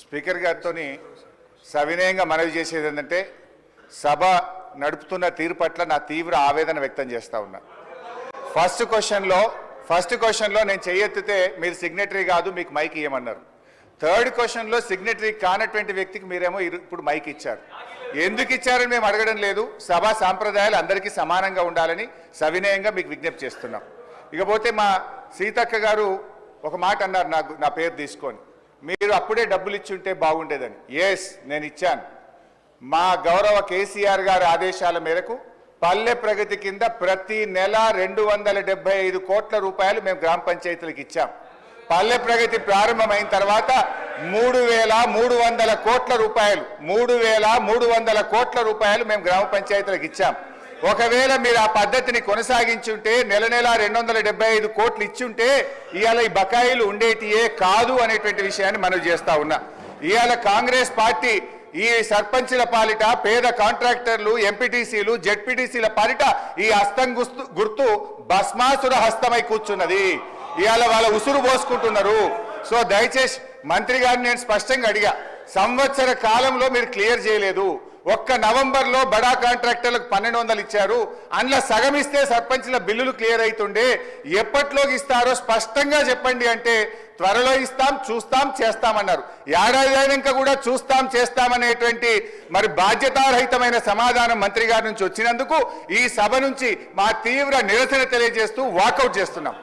Speaker గారితో సవినయంగా మనవి చేసేది ఏంటంటే సభ నడుపుతున్న తీరు పట్ల నా తీవ్ర ఆవేదన వ్యక్తం చేస్తా ఉన్నా. ఫస్ట్ క్వశ్చన్లో నేను చెయ్యెత్తితే మీరు సిగ్నేటరీ కాదు, మీకు మైక్ ఇవ్వమన్నారు. థర్డ్ క్వశ్చన్లో సిగ్నేటరీ కానటువంటి వ్యక్తికి మీరేమో ఇప్పుడు మైక్ ఇచ్చారు. ఎందుకు ఇచ్చారని మేము అడగడం లేదు. సభా సాంప్రదాయాలు అందరికీ సమానంగా ఉండాలని సవినయంగా మీకు విజ్ఞప్తి చేస్తున్నాం. ఇకపోతే మా సీతక్క గారు ఒక మాట అన్నారు, నా పేరు తీసుకొని, మీరు అప్పుడే డబ్బులు ఇచ్చి ఉంటే బాగుండేదని. ఎస్, నేను ఇచ్చాను. మా గౌరవ కేసీఆర్ గారి ఆదేశాల మేరకు పల్లె ప్రగతి కింద ప్రతి నెల 275 కోట్ల రూపాయలు మేము గ్రామ పంచాయతీలకు ఇచ్చాం. పల్లె ప్రగతి ప్రారంభమైన తర్వాత 3,300 కోట్ల రూపాయలు 3,300 కోట్ల రూపాయలు మేము గ్రామ పంచాయతీలకు ఇచ్చాం. ఒకవేళ మీరు ఆ పద్ధతిని కొనసాగించుంటే నెల 275 కోట్లు ఇచ్చుంటే ఇవాళ ఈ బకాయిలు ఉండేటియే కాదు అనేటువంటి విషయాన్ని మనం చేస్తా ఉన్నా. ఇవాళ కాంగ్రెస్ పార్టీ ఈ సర్పంచుల పాలిట, పేద కాంట్రాక్టర్లు, ఎంపీటీసీలు, జెడ్పీటీసీల పాలిట ఈ హస్తం గుర్తు భస్మాసుర హస్తమై కూర్చున్నది. ఇవాళ వాళ్ళ ఉసురు పోసుకుంటున్నారు. సో దయచేసి మంత్రి గారిని నేను స్పష్టంగా అడిగా, సంవత్సర కాలంలో మీరు క్లియర్ చేయలేదు. ఒక్క నవంబర్లో బడా కాంట్రాక్టర్లకు 1,200 ఇచ్చారు. అందులో సగం ఇస్తే సర్పంచ్ల బిల్లులు క్లియర్ అవుతుండే. ఎప్పట్లోకి ఇస్తారో స్పష్టంగా చెప్పండి అంటే త్వరలో ఇస్తాం, చూస్తాం, చేస్తామన్నారు. ఏడాది అయినాక కూడా చూస్తాం, చేస్తామనేటువంటి మరి బాధ్యతారహితమైన సమాధానం మంత్రి గారి నుంచి వచ్చినందుకు ఈ సభ నుంచి మా తీవ్ర నిరసన తెలియజేస్తూ వాకౌట్ చేస్తున్నాం.